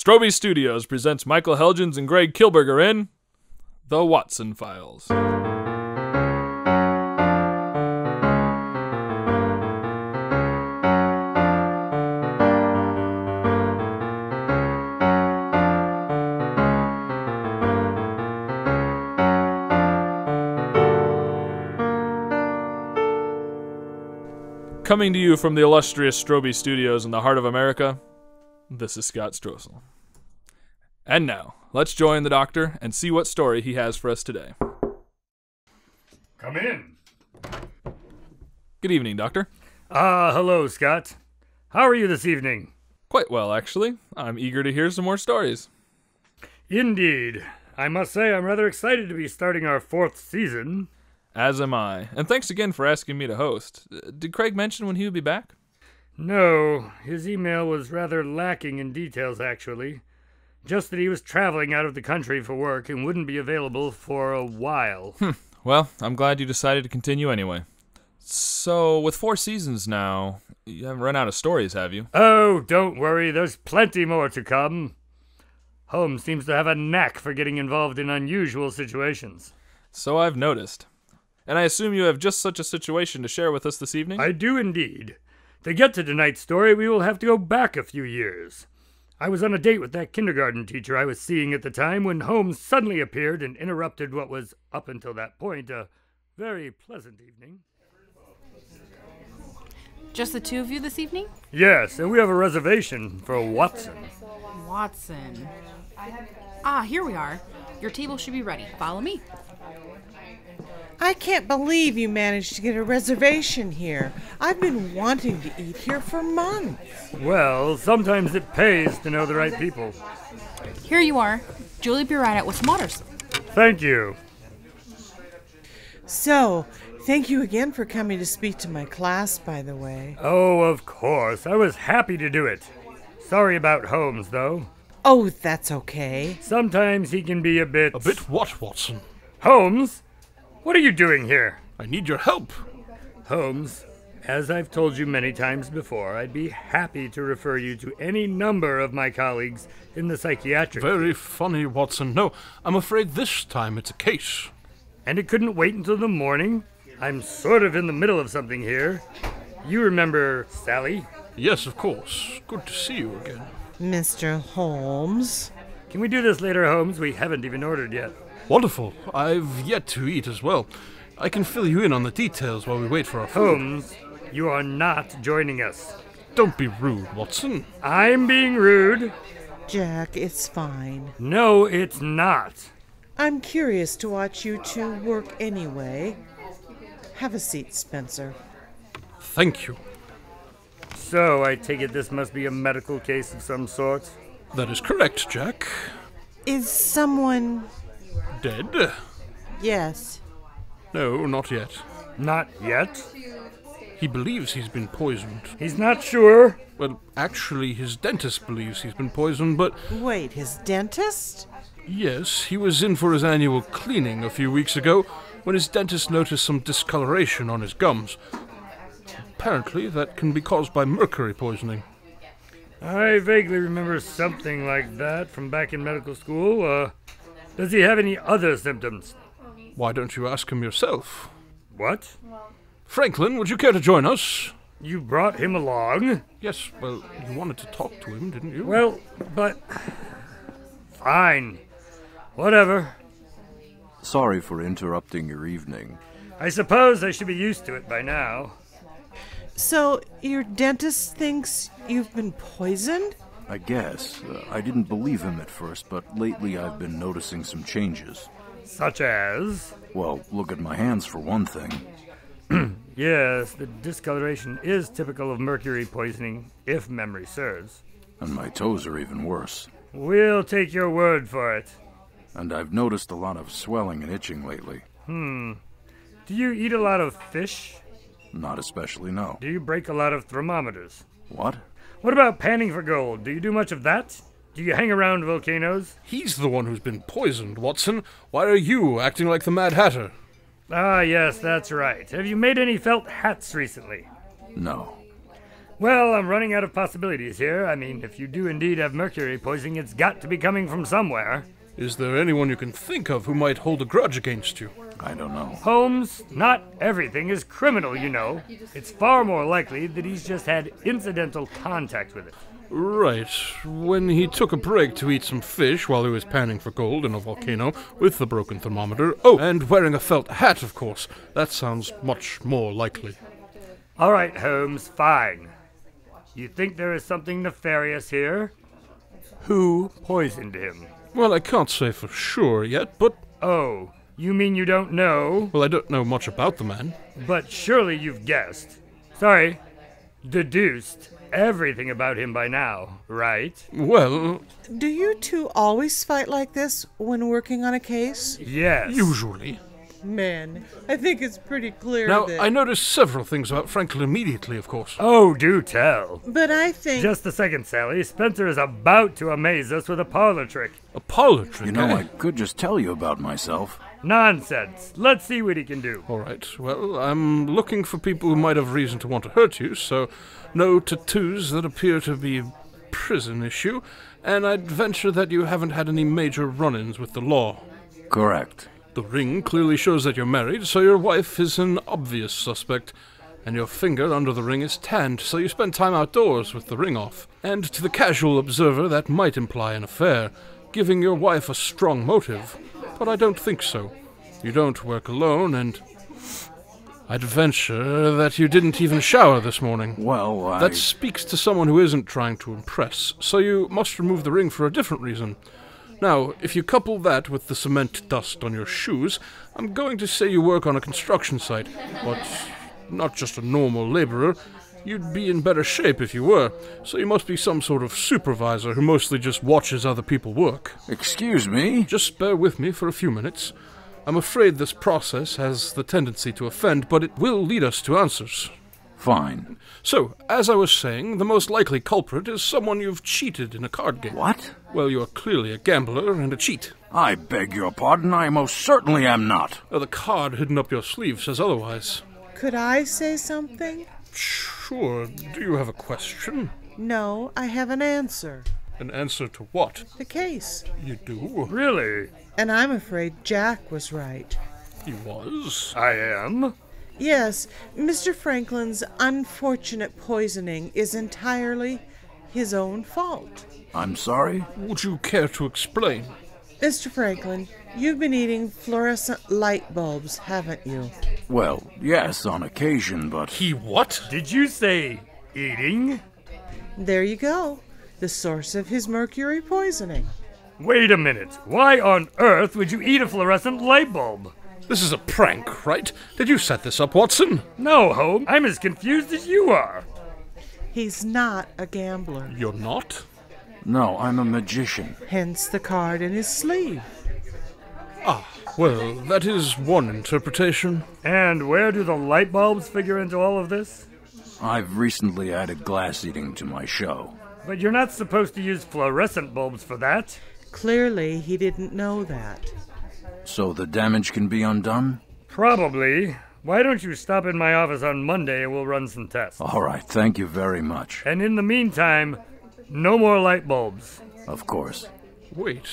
Strobe Studios presents Michael Helgens and Greg Kilberger in The Watson Files. Coming to you from the illustrious Strobe Studios in the heart of America, this is Scott Strosahl. And now, let's join the doctor and see what story he has for us today. Come in. Good evening, Doctor. Hello, Scott. How are you this evening? Quite well, actually. I'm eager to hear some more stories. Indeed. I must say I'm rather excited to be starting our 4th season. As am I. And thanks again for asking me to host. Did Craig mention when he would be back? No, his email was rather lacking in details, actually. Just that he was traveling out of the country for work and wouldn't be available for a while. Well, I'm glad you decided to continue anyway. So, with 4 seasons now, you haven't run out of stories, have you? Oh, don't worry, there's plenty more to come. Holmes seems to have a knack for getting involved in unusual situations. So I've noticed. And I assume you have just such a situation to share with us this evening? I do indeed. To get to tonight's story, we will have to go back a few years. I was on a date with that kindergarten teacher I was seeing at the time when Holmes suddenly appeared and interrupted what was, up until that point, a very pleasant evening. Just the two of you this evening? Yes, and we have a reservation for Watson. Watson. Here we are. Your table should be ready. Follow me. I can't believe you managed to get a reservation here. I've been wanting to eat here for months. Well, sometimes it pays to know the right people. Here you are. Julie, be right out with some waters. Thank you. So, thank you again for coming to speak to my class, by the way. Oh, of course. I was happy to do it. Sorry about Holmes, though. Oh, that's okay. Sometimes he can be a bit... A bit what, Watson? Holmes? What are you doing here? I need your help. Holmes, as I've told you many times before, I'd be happy to refer you to any number of my colleagues in the psychiatric Very field. funny, Watson. No, I'm afraid this time it's a case. And it couldn't wait until the morning? I'm sort of in the middle of something here. You remember Sally? Yes, of course. Good to see you again. Mr. Holmes. Can we do this later, Holmes? We haven't even ordered yet. Wonderful. I've yet to eat as well. I can fill you in on the details while we wait for our food. Holmes, you are not joining us. Don't be rude, Watson. I'm being rude. Jack, it's fine. No, it's not. I'm curious to watch you two work anyway. Have a seat, Spencer. Thank you. So, I take it this must be a medical case of some sort? That is correct, Jack. Is someone... Dead? Yes. No, not yet. Not yet? He believes he's been poisoned. He's not sure? Well, actually, his dentist believes he's been poisoned, but... Wait, his dentist? Yes, he was in for his annual cleaning a few weeks ago when his dentist noticed some discoloration on his gums. Apparently, that can be caused by mercury poisoning. I vaguely remember something like that from back in medical school. Does he have any other symptoms? Why don't you ask him yourself? What? Franklin, would you care to join us? You brought him along? Yes, well, you wanted to talk to him, didn't you? Well, but... Fine. Whatever. Sorry for interrupting your evening. I suppose I should be used to it by now. So, your dentist thinks you've been poisoned? I guess. I didn't believe him at first, but lately I've been noticing some changes. Such as? Well, look at my hands for one thing. Yes, the discoloration is typical of mercury poisoning, if memory serves. And my toes are even worse. We'll take your word for it. And I've noticed a lot of swelling and itching lately. Do you eat a lot of fish? Not especially, no. Do you break a lot of thermometers? What? What about panning for gold? Do you do much of that? Do you hang around volcanoes? He's the one who's been poisoned, Watson. Why are you acting like the Mad Hatter? Ah, yes, that's right. Have you made any felt hats recently? No. Well, I'm running out of possibilities here. I mean, if you do indeed have mercury poisoning, it's got to be coming from somewhere. Is there anyone you can think of who might hold a grudge against you? I don't know. Holmes, not everything is criminal, you know. It's far more likely that he's just had incidental contact with it. Right. When he took a break to eat some fish while he was panning for gold in a volcano with the broken thermometer. Oh, and wearing a felt hat, of course. That sounds much more likely. All right, Holmes, fine. You think there is something nefarious here? Who poisoned him? Well, I can't say for sure yet, but... Oh, you mean you don't know? Well, I don't know much about the man. But surely you've guessed. Sorry, deduced everything about him by now, right? Well... Do you two always fight like this when working on a case? Yes. Usually. Man, I think it's pretty clear Now, that... I noticed several things about Franklin immediately, of course. Oh, do tell. But I think... Just a second, Sally. Spencer is about to amaze us with a parlor trick. A parlor trick, You know, eh? I could just tell you about myself. Nonsense. Let's see what he can do. All right, well, I'm looking for people who might have reason to want to hurt you, so no tattoos that appear to be a prison issue, and I'd venture that you haven't had any major run-ins with the law. Correct. The ring clearly shows that you're married, so your wife is an obvious suspect, and your finger under the ring is tanned, so you spend time outdoors with the ring off. And to the casual observer, that might imply an affair, giving your wife a strong motive. But I don't think so. You don't work alone, and I'd venture that you didn't even shower this morning. Well, That speaks to someone who isn't trying to impress, so you must remove the ring for a different reason. Now, if you couple that with the cement dust on your shoes, I'm going to say you work on a construction site, but not just a normal laborer. You'd be in better shape if you were, so you must be some sort of supervisor who mostly just watches other people work. Excuse me? Just bear with me for a few minutes. I'm afraid this process has the tendency to offend, but it will lead us to answers. Fine. So, as I was saying, the most likely culprit is someone you've cheated in a card game. What? Well, you're clearly a gambler and a cheat. I beg your pardon, I most certainly am not. The card hidden up your sleeve says otherwise. Could I say something? Sure. Do you have a question? No, I have an answer. An answer to what? The case. You do? Really? And I'm afraid Jack was right. He was? I am? Yes, Mr. Franklin's unfortunate poisoning is entirely his own fault. I'm sorry? Would you care to explain? Mr. Franklin, you've been eating fluorescent light bulbs, haven't you? Well, yes, on occasion, but... He what? Did you say eating? There you go. The source of his mercury poisoning. Wait a minute. Why on earth would you eat a fluorescent light bulb? This is a prank, right? Did you set this up, Watson? No, Holmes. I'm as confused as you are. He's not a gambler, You're not? No, I'm a magician. hence the card in his sleeve. Well, that is one interpretation. And where do the light bulbs figure into all of this? I've recently added glass eating to my show. But you're not supposed to use fluorescent bulbs for that. Clearly, he didn't know that. So the damage can be undone? Probably. Why don't you stop in my office on Monday and we'll run some tests? All right, thank you very much. And in the meantime, no more light bulbs. Of course. Wait,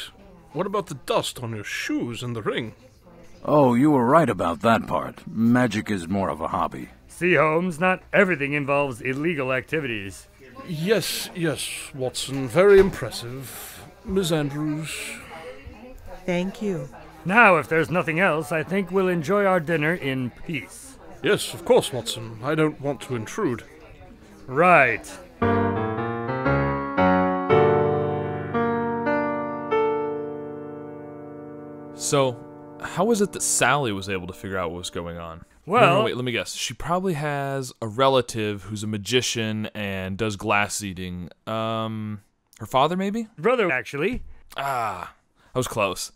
what about the dust on your shoes and the ring? Oh, you were right about that part. Magic is more of a hobby. See, Holmes, not everything involves illegal activities. Yes, Watson, very impressive. Miss Andrews. Thank you. Now, if there's nothing else, I think we'll enjoy our dinner in peace. Yes, of course, Watson. I don't want to intrude. Right. So, how is it that Sally was able to figure out what was going on? Well- No, wait, let me guess. She probably has a relative who's a magician and does glass eating. Her father, maybe? Brother, actually. Ah, I was close.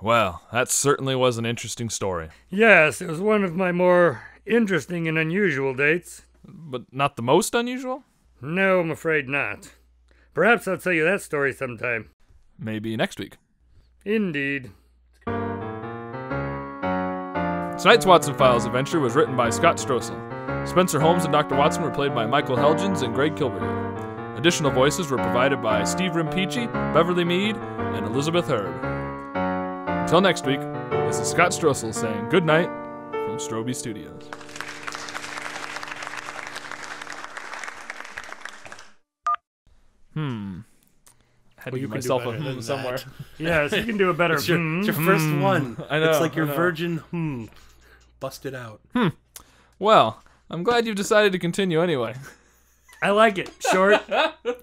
Well, that certainly was an interesting story. Yes, it was one of my more interesting and unusual dates. But not the most unusual? No, I'm afraid not. Perhaps I'll tell you that story sometime. Maybe next week. Indeed. Tonight's Watson Files adventure was written by Scott Strosahl. Spencer Holmes and Dr. Watson were played by Michael Helgens and Greg Kilberger. Additional voices were provided by Steve Rimpici, Beverly Mead, and Elizabeth Herb. Until next week, this is Scott Strosahl saying good night from Strobe Studios. Had to you give can do myself better than somewhere. Yes, you can do a better. It's your first one. I know, It's like your I know. virgin Bust it out. Well, I'm glad you've decided to continue anyway. I like it. Short,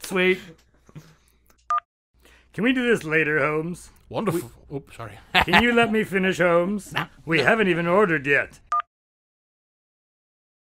sweet. Can we do this later, Holmes? Wonderful. Oops, sorry. Can you let me finish, Holmes? We haven't even ordered yet.